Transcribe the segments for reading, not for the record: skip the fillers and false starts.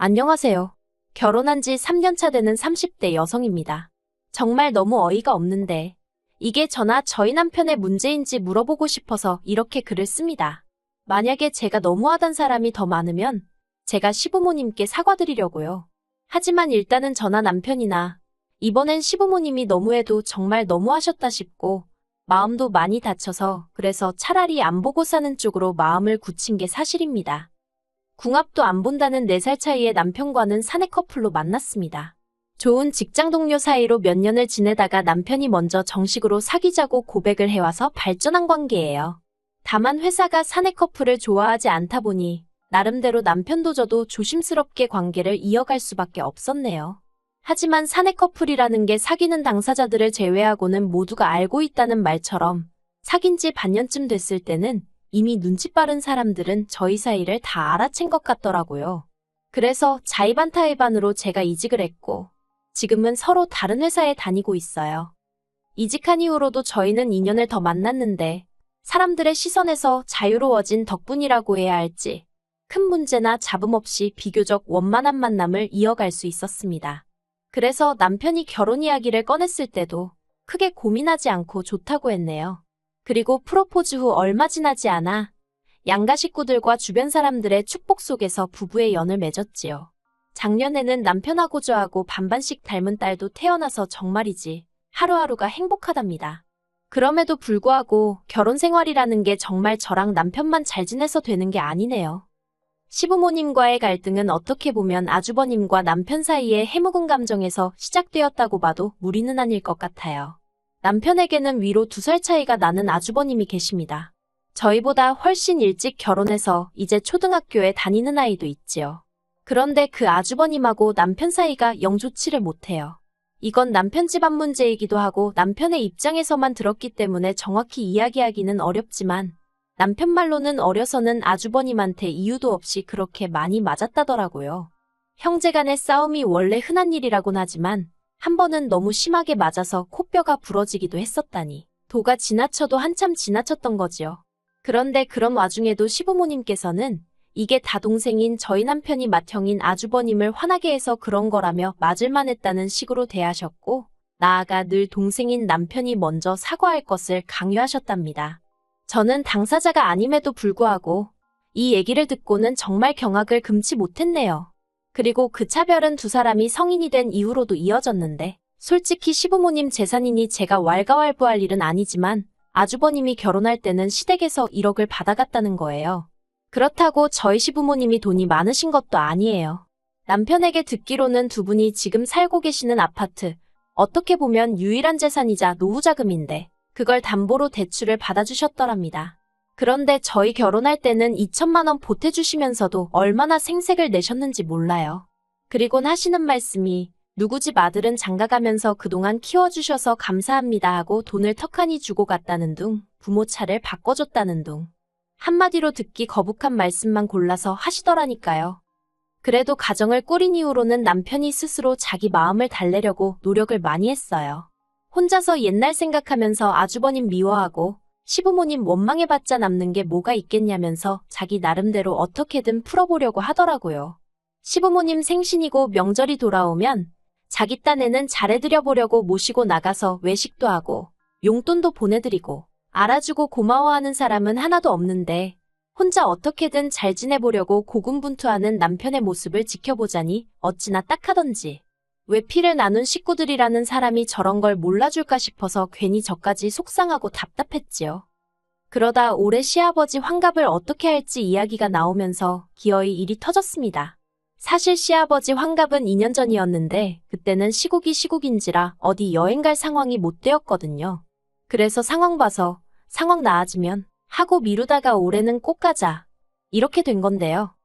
안녕하세요. 결혼한 지 3년 차 되는 30대 여성입니다. 정말 너무 어이가 없는데 이게 저나 저희 남편의 문제인지 물어보고 싶어서 이렇게 글을 씁니다. 만약에 제가 너무하단 사람이 더 많으면 제가 시부모님께 사과드리려고요. 하지만 일단은 저나 남편이나 이번엔 시부모님이 너무해도 정말 너무하셨다 싶고 마음도 많이 다쳐서 그래서 차라리 안 보고 사는 쪽으로 마음을 굳힌 게 사실입니다. 궁합도 안 본다는 4살 차이의 남편과는 사내 커플로 만났습니다. 좋은 직장 동료 사이로 몇 년을 지내다가 남편이 먼저 정식으로 사귀자고 고백을 해와서 발전한 관계예요. 다만 회사가 사내 커플을 좋아하지 않다 보니 나름대로 남편도 저도 조심스럽게 관계를 이어갈 수밖에 없었네요. 하지만 사내 커플이라는 게 사귀는 당사자들을 제외하고는 모두가 알고 있다는 말처럼 사귄 지 반년쯤 됐을 때는 이미 눈치 빠른 사람들은 저희 사이를 다 알아챈 것 같더라고요. 그래서 자의반타의반으로 제가 이직을 했고 지금은 서로 다른 회사에 다니고 있어요. 이직한 이후로도 저희는 2년을 더 만났는데 사람들의 시선에서 자유로워진 덕분이라고 해야 할지 큰 문제나 잡음 없이 비교적 원만한 만남을 이어갈 수 있었습니다. 그래서 남편이 결혼 이야기를 꺼냈을 때도 크게 고민하지 않고 좋다고 했네요. 그리고 프로포즈 후 얼마 지나지 않아 양가 식구들과 주변 사람들의 축복 속에서 부부의 연을 맺었지요. 작년에는 남편하고 저하고 반반씩 닮은 딸도 태어나서 정말이지 하루하루가 행복하답니다. 그럼에도 불구하고 결혼 생활이라는 게 정말 저랑 남편만 잘 지내서 되는 게 아니네요. 시부모님과의 갈등은 어떻게 보면 아주버님과 남편 사이의 해묵은 감정에서 시작되었다고 봐도 무리는 아닐 것 같아요. 남편에게는 위로 2살 차이가 나는 아주버님이 계십니다. 저희보다 훨씬 일찍 결혼해서 이제 초등학교에 다니는 아이도 있지요. 그런데 그 아주버님하고 남편 사이가 영 좋지를 못해요. 이건 남편 집안 문제이기도 하고 남편의 입장에서만 들었기 때문에 정확히 이야기하기는 어렵지만 남편 말로는 어려서는 아주버님한테 이유도 없이 그렇게 많이 맞았다더라고요. 형제간의 싸움이 원래 흔한 일이라곤 하지만 한 번은 너무 심하게 맞아서 코뼈가 부러지기도 했었다니 도가 지나쳐도 한참 지나쳤던 거지요. 그런데 그런 와중에도 시부모님께서는 이게 다 동생인 저희 남편이 맏형인 아주버님을 화나게 해서 그런 거라며 맞을만 했다는 식으로 대하셨고 나아가 늘 동생인 남편이 먼저 사과할 것을 강요하셨답니다. 저는 당사자가 아님에도 불구하고 이 얘기를 듣고는 정말 경악을 금치 못했네요. 그리고 그 차별은 두 사람이 성인이 된 이후로도 이어졌는데 솔직히 시부모님 재산이니 제가 왈가왈부할 일은 아니지만 아주버님이 결혼할 때는 시댁에서 1억을 받아갔다는 거예요. 그렇다고 저희 시부모님이 돈이 많으신 것도 아니에요. 남편에게 듣기로는 두 분이 지금 살고 계시는 아파트, 어떻게 보면 유일한 재산이자 노후자금인데 그걸 담보로 대출을 받아주셨더랍니다. 그런데 저희 결혼할 때는 2천만 원 보태주시면서도 얼마나 생색을 내셨는지 몰라요. 그리곤 하시는 말씀이 누구 집 아들은 장가가면서 그동안 키워주셔서 감사합니다 하고 돈을 턱하니 주고 갔다는 둥, 부모 차를 바꿔줬다는 둥. 한마디로 듣기 거북한 말씀만 골라서 하시더라니까요. 그래도 가정을 꾸린 이후로는 남편이 스스로 자기 마음을 달래려고 노력을 많이 했어요. 혼자서 옛날 생각하면서 아주버님 미워하고 시부모님 원망해봤자 남는 게 뭐가 있겠냐면서 자기 나름대로 어떻게든 풀어보려고 하더라고요. 시부모님 생신이고 명절이 돌아오면 자기 딴에는 잘해드려보려고 모시고 나가서 외식도 하고 용돈도 보내드리고 알아주고 고마워하는 사람은 하나도 없는데 혼자 어떻게든 잘 지내보려고 고군분투하는 남편의 모습을 지켜보자니 어찌나 딱하던지. 왜 피를 나눈 식구들이라는 사람이 저런 걸 몰라줄까 싶어서 괜히 저까지 속상하고 답답했지요. 그러다 올해 시아버지 환갑을 어떻게 할지 이야기가 나오면서 기어이 일이 터졌습니다. 사실 시아버지 환갑은 2년 전이었는데 그때는 시국이 시국인지라 어디 여행 갈 상황이 못 되었거든요. 그래서 상황 봐서 상황 나아지면 하고 미루다가 올해는 꼭 가자. 이렇게 된 건데요.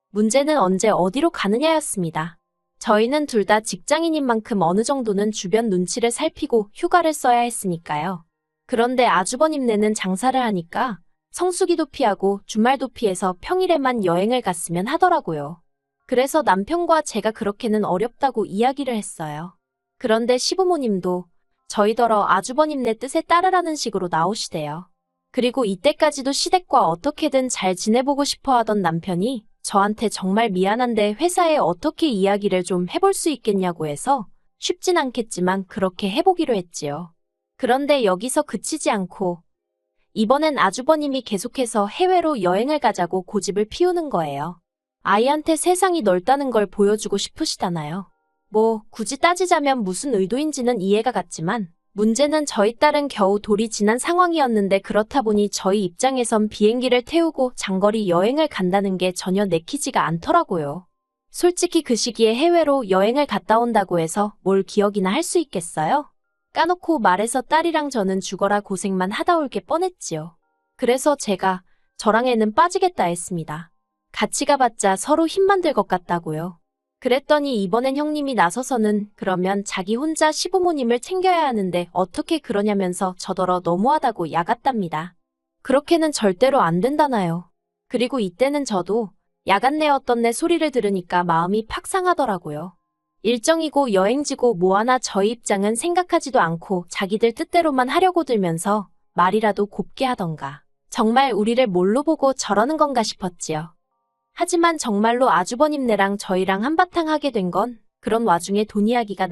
문제는 언제 어디로 가느냐였습니다. 저희는 둘 다 직장인인 만큼 어느 정도는 주변 눈치를 살피고 휴가를 써야 했으니까요. 그런데 아주버님네는 장사를 하니까 성수기도 피하고 주말도 피해서 평일에만 여행을 갔으면 하더라고요. 그래서 남편과 제가 그렇게는 어렵다고 이야기를 했어요. 그런데 시부모님도 저희더러 아주버님네 뜻에 따르라는 식으로 나오시대요. 그리고 이때까지도 시댁과 어떻게든 잘 지내보고 싶어 하던 남편이 저한테 정말 미안한데 회사에 어떻게 이야기를 좀 해볼 수 있겠냐고 해서 쉽진 않겠지만 그렇게 해보기로 했지요. 그런데 여기서 그치지 않고 이번엔 아주버님이 계속해서 해외로 여행을 가자고 고집을 피우는 거예요. 아이한테 세상이 넓다는 걸 보여주고 싶으시다나요? 뭐 굳이 따지자면 무슨 의도인지는 이해가 갔지만 문제는 저희 딸은 겨우 돌이 지난 상황이었는데 그렇다 보니 저희 입장에선 비행기를 태우고 장거리 여행을 간다는 게 전혀 내키지가 않더라고요. 솔직히 그 시기에 해외로 여행을 갔다 온다고 해서 뭘 기억이나 할 수 있겠어요? 까놓고 말해서 딸이랑 저는 죽어라 고생만 하다 올 게 뻔했지요. 그래서 제가 저랑 애는 빠지겠다 했습니다. 같이 가봤자 서로 힘만 들 것 같다고요. 그랬더니 이번엔 형님이 나서서는 그러면 자기 혼자 시부모님을 챙겨야 하는데 어떻게 그러냐면서 저더러 너무하다고 야갔답니다. 그렇게는 절대로 안 된다나요. 그리고 이때는 저도 야갔네 어떻네 소리를 들으니까 마음이 팍 상하더라고요. 일정이고 여행지고 뭐하나 저희 입장은 생각하지도 않고 자기들 뜻대로만 하려고 들면서 말이라도 곱게 하던가. 정말 우리를 뭘로 보고 저러는 건가 싶었지요. 하지만 정말로 아주버님네랑 저희랑 한바탕 하게 된 건 그런 와중에 돈 이야기가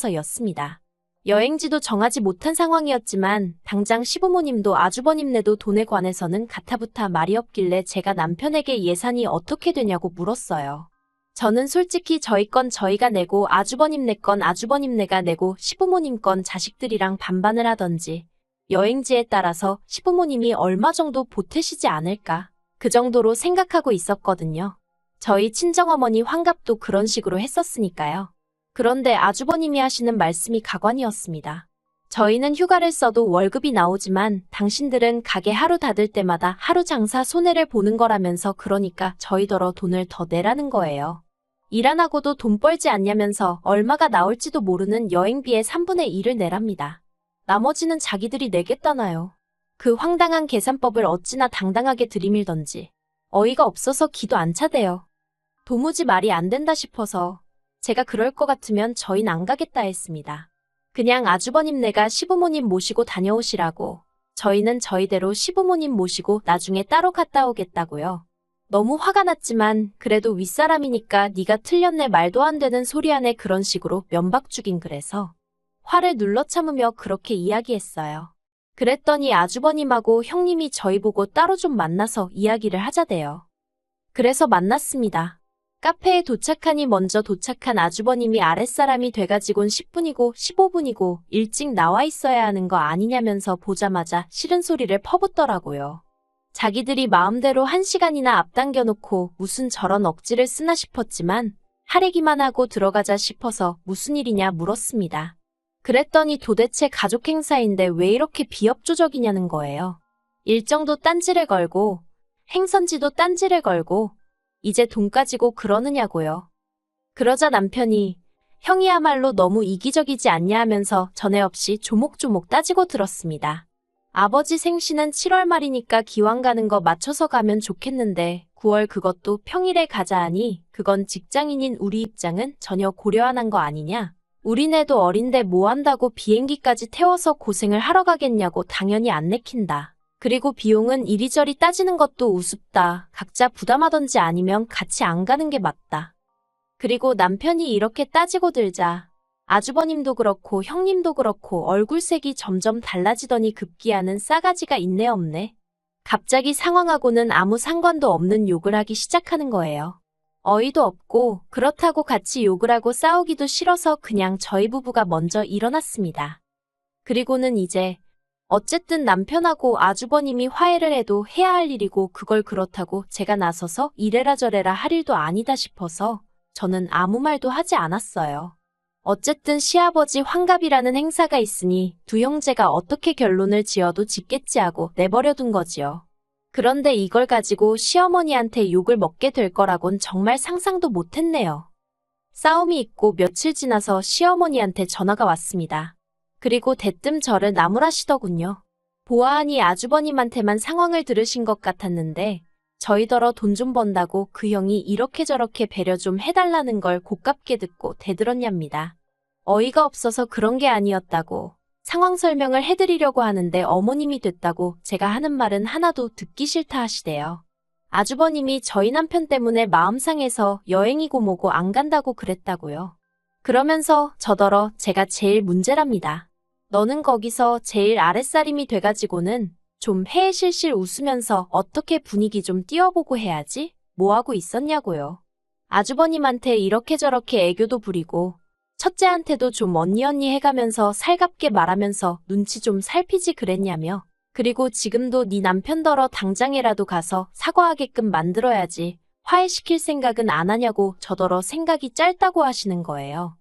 나오면서였습니다. 여행지도 정하지 못한 상황이었지만 당장 시부모님도 아주버님네도 돈에 관해서는 가타부타 말이 없길래 제가 남편에게 예산이 어떻게 되냐고 물었어요. 저는 솔직히 저희 건 저희가 내고 아주버님네 건 아주버님네가 내고 시부모님 건 자식들이랑 반반을 하던지 여행지에 따라서 시부모님이 얼마 정도 보태시지 않을까 그 정도로 생각하고 있었거든요. 저희 친정어머니 환갑도 그런 식으로 했었으니까요. 그런데 아주버님이 하시는 말씀이 가관이었습니다. 저희는 휴가를 써도 월급이 나오지만 당신들은 가게 하루 닫을 때마다 하루 장사 손해를 보는 거라면서 그러니까 저희더러 돈을 더 내라는 거예요. 일 안 하고도 돈 벌지 않냐면서 얼마가 나올지도 모르는 여행비의 3분의 1을 내랍니다. 나머지는 자기들이 내겠다나요. 그 황당한 계산법을 어찌나 당당하게 들이밀던지 어이가 없어서 기도 안 차대요. 도무지 말이 안 된다 싶어서 제가 그럴 것 같으면 저흰 안 가겠다 했습니다. 그냥 아주버님네가 시부모님 모시고 다녀오시라고 저희는 저희대로 시부모님 모시고 나중에 따로 갔다 오겠다고요. 너무 화가 났지만 그래도 윗사람이니까 네가 틀렸네 말도 안 되는 소리 하네 그런 식으로 면박 주긴 그래서 화를 눌러 참으며 그렇게 이야기했어요. 그랬더니 아주버님하고 형님이 저희 보고 따로 좀 만나서 이야기를 하자대요. 그래서 만났습니다. 카페에 도착하니 먼저 도착한 아주버님이 아랫사람이 돼가지곤 10분이고 15분이고 일찍 나와 있어야 하는 거 아니냐면서 보자마자 싫은 소리를 퍼붓더라고요. 자기들이 마음대로 1시간이나 앞당겨 놓고 무슨 저런 억지를 쓰나 싶었지만 하래기만 하고 들어가자 싶어서 무슨 일이냐 물었습니다. 그랬더니 도대체 가족 행사인데 왜 이렇게 비협조적이냐는 거예요. 일정도 딴지를 걸고 행선지도 딴지를 걸고 이제 돈 가지고 그러느냐고요. 그러자 남편이 형이야말로 너무 이기적이지 않냐 하면서 전에 없이 조목조목 따지고 들었습니다. 아버지 생신은 7월 말이니까 기왕 가는 거 맞춰서 가면 좋겠는데 9월 그것도 평일에 가자 하니 그건 직장인인 우리 입장은 전혀 고려 안 한 거 아니냐. 우리네도 어린데 뭐 한다고 비행기까지 태워서 고생을 하러 가겠냐고 당연히 안 내킨다. 그리고 비용은 이리저리 따지는 것도 우습다. 각자 부담하던지 아니면 같이 안 가는 게 맞다. 그리고 남편이 이렇게 따지고 들자 아주버님도 그렇고 형님도 그렇고 얼굴색이 점점 달라지더니 급기야는 싸가지가 있네 없네. 갑자기 상황하고는 아무 상관도 없는 욕을 하기 시작하는 거예요. 어이도 없고 그렇다고 같이 욕을 하고 싸우기도 싫어서 그냥 저희 부부가 먼저 일어났습니다. 그리고는 이제 어쨌든 남편하고 아주버님이 화해를 해도 해야 할 일이고 그걸 그렇다고 제가 나서서 이래라 저래라 할 일도 아니다 싶어서 저는 아무 말도 하지 않았어요. 어쨌든 시아버지 환갑이라는 행사가 있으니 두 형제가 어떻게 결론을 지어도 짓겠지 하고 내버려둔 거지요. 그런데 이걸 가지고 시어머니한테 욕을 먹게 될 거라곤 정말 상상도 못했네요. 싸움이 있고 며칠 지나서 시어머니한테 전화가 왔습니다. 그리고 대뜸 저를 나무라시더군요. 보아하니 아주버님한테만 상황을 들으신 것 같았는데 저희더러 돈 좀 번다고 그 형이 이렇게 저렇게 배려 좀 해달라는 걸 고깝게 듣고 대들었냐입니다. 어이가 없어서 그런 게 아니었다고 상황 설명을 해드리려고 하는데 어머님이 됐다고 제가 하는 말은 하나도 듣기 싫다 하시대요. 아주버님이 저희 남편 때문에 마음 상해서 여행이고 뭐고 안 간다고 그랬다고요. 그러면서 저더러 제가 제일 문제랍니다. 너는 거기서 제일 아랫사림이 돼가지고는 좀 해실실 웃으면서 어떻게 분위기 좀 띄워보고 해야지? 뭐하고 있었냐고요. 아주버님한테 이렇게 저렇게 애교도 부리고 첫째한테도 좀 언니 해가면서 살갑게 말하면서 눈치 좀 살피지 그랬냐며. 그리고 지금도 네 남편더러 당장이라도 가서 사과하게끔 만들어야지. 화해시킬 생각은 안 하냐고 저더러 생각이 짧다고 하시는 거예요.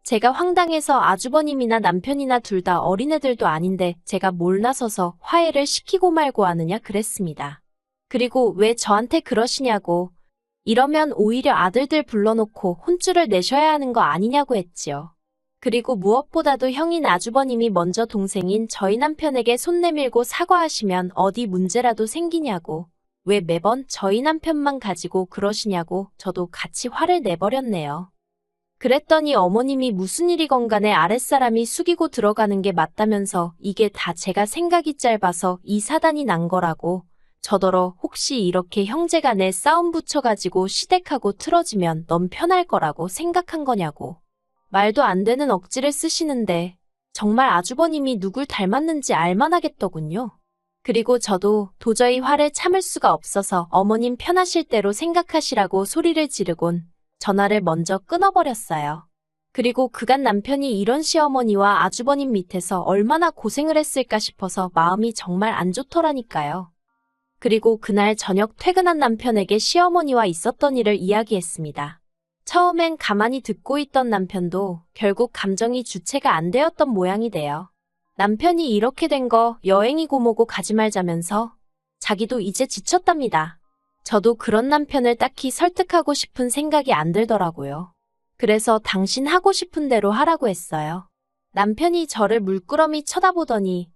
제가 황당해서 아주버님이나 남편이나 둘 다 어린애들도 아닌데 제가 뭘 나서서 화해를 시키고 말고 하느냐 그랬습니다. 그리고 왜 저한테 그러시냐고. 이러면 오히려 아들들 불러놓고 혼쭐을 내셔야 하는 거 아니냐고 했지요. 그리고 무엇보다도 형인 아주버님이 먼저 동생인 저희 남편에게 손 내밀고 사과하시면 어디 문제라도 생기냐고. 왜 매번 저희 남편만 가지고 그러시냐고 저도 같이 화를 내버렸네요. 그랬더니 어머님이 무슨 일이건 간에 아랫사람이 숙이고 들어가는 게 맞다면서 이게 다 제가 생각이 짧아서 이 사단이 난 거라고. 저더러 혹시 이렇게 형제간에 싸움 붙여가지고 시댁하고 틀어지면 넌 편할 거라고 생각한 거냐고. 말도 안 되는 억지를 쓰시는데 정말 아주버님이 누굴 닮았는지 알만하겠더군요. 그리고 저도 도저히 화를 참을 수가 없어서 어머님 편하실 대로 생각하시라고 소리를 지르곤 전화를 먼저 끊어버렸어요. 그리고 그간 남편이 이런 시어머니와 아주버님 밑에서 얼마나 고생을 했을까 싶어서 마음이 정말 안 좋더라니까요. 그리고 그날 저녁 퇴근한 남편에게 시어머니와 있었던 일을 이야기했습니다. 처음엔 가만히 듣고 있던 남편도 결국 감정이 주체가 안 되었던 모양이 돼요. 남편이 이렇게 된 거 여행이고 뭐고 가지 말자면서 자기도 이제 지쳤답니다. 저도 그런 남편을 딱히 설득하고 싶은 생각이 안 들더라고요. 그래서 당신 하고 싶은 대로 하라고 했어요. 남편이 저를 물끄러미 쳐다보더니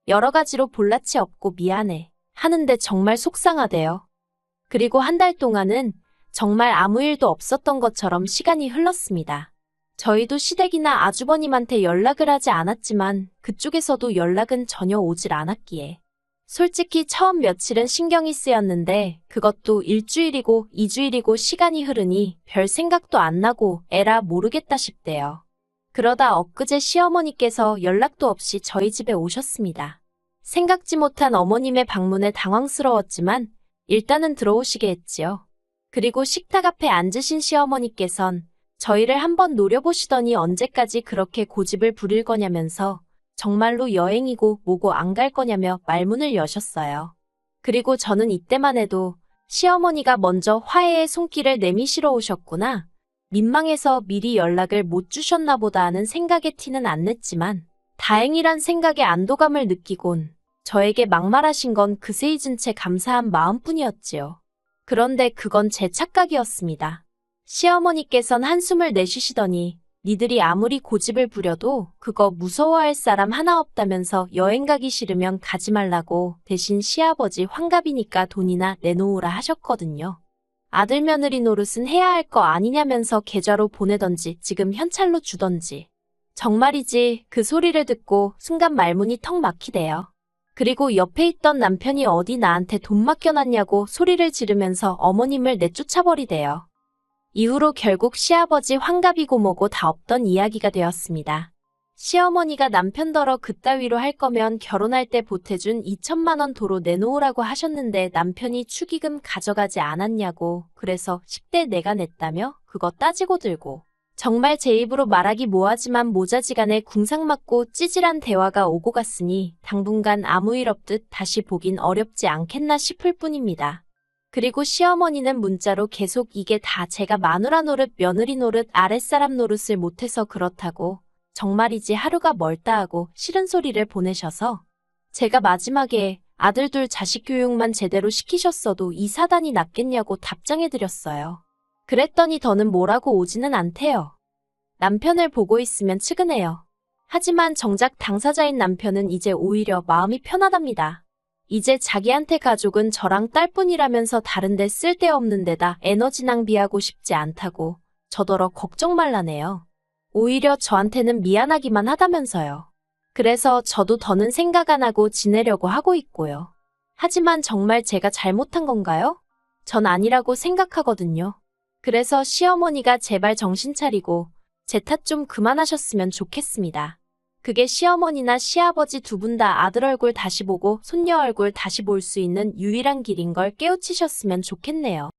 여러 가지로 볼라치 없고 미안해 하는데 정말 속상하대요. 그리고 한 달 동안은 정말 아무 일도 없었던 것처럼 시간이 흘렀습니다. 저희도 시댁이나 아주버님한테 연락을 하지 않았지만 그쪽에서도 연락은 전혀 오질 않았기에 솔직히 처음 며칠은 신경이 쓰였는데 그것도 일주일이고 2주일이고 시간이 흐르니 별 생각도 안 나고 에라 모르겠다 싶대요. 그러다 엊그제 시어머니께서 연락도 없이 저희 집에 오셨습니다. 생각지 못한 어머님의 방문에 당황스러웠지만 일단은 들어오시게 했지요. 그리고 식탁 앞에 앉으신 시어머니께선 저희를 한번 노려보시더니 언제까지 그렇게 고집을 부릴 거냐면서 정말로 여행이고 뭐고 안 갈 거냐며 말문을 여셨어요. 그리고 저는 이때만 해도 시어머니가 먼저 화해의 손길을 내미시러 오셨구나. 민망해서 미리 연락을 못 주셨나 보다 하는 생각에 티는 안 냈지만 다행이란 생각에 안도감을 느끼곤 저에게 막말하신 건 그새 잊은 채 감사한 마음뿐이었지요. 그런데 그건 제 착각이었습니다. 시어머니께선 한숨을 내쉬시더니 니들이 아무리 고집을 부려도 그거 무서워할 사람 하나 없다면서 여행 가기 싫으면 가지 말라고 대신 시아버지 환갑이니까 돈이나 내놓으라 하셨거든요. 아들 며느리 노릇은 해야 할 거 아니냐면서 계좌로 보내던지 지금 현찰로 주던지. 정말이지 그 소리를 듣고 순간 말문이 턱 막히대요. 그리고 옆에 있던 남편이 어디 나한테 돈 맡겨놨냐고 소리를 지르면서 어머님을 내쫓아버리대요. 이후로 결국 시아버지 환갑이고 뭐고 다 없던 이야기가 되었습니다. 시어머니가 남편더러 그따위로 할 거면 결혼할 때 보태준 2천만 원 도로 내놓으라고 하셨는데 남편이 축의금 가져가지 않았냐고 그래서 10대 내가 냈다며 그거 따지고 들고 정말 제 입으로 말하기 뭐하지만 모자지간에 궁상맞고 찌질한 대화가 오고 갔으니 당분간 아무 일 없듯 다시 보긴 어렵지 않겠나 싶을 뿐입니다. 그리고 시어머니는 문자로 계속 이게 다 제가 마누라 노릇, 며느리 노릇, 아랫사람 노릇을 못해서 그렇다고 정말이지 하루가 멀다 하고 싫은 소리를 보내셔서 제가 마지막에 아들 둘 자식 교육만 제대로 시키셨어도 이 사단이 낫겠냐고 답장해드렸어요. 그랬더니 더는 뭐라고 오지는 않대요. 남편을 보고 있으면 측은해요. 하지만 정작 당사자인 남편은 이제 오히려 마음이 편하답니다. 이제 자기한테 가족은 저랑 딸뿐이라면서 다른데 쓸데없는 데다 에너지 낭비하고 싶지 않다고 저더러 걱정 말라네요. 오히려 저한테는 미안하기만 하다면서요. 그래서 저도 더는 생각 안 하고 지내려고 하고 있고요. 하지만 정말 제가 잘못한 건가요? 전 아니라고 생각하거든요. 그래서 시어머니가 제발 정신 차리고 제 탓 좀 그만하셨으면 좋겠습니다. 그게 시어머니나 시아버지 두 분 다 아들 얼굴 다시 보고 손녀 얼굴 다시 볼 수 있는 유일한 길인 걸 깨우치셨으면 좋겠네요.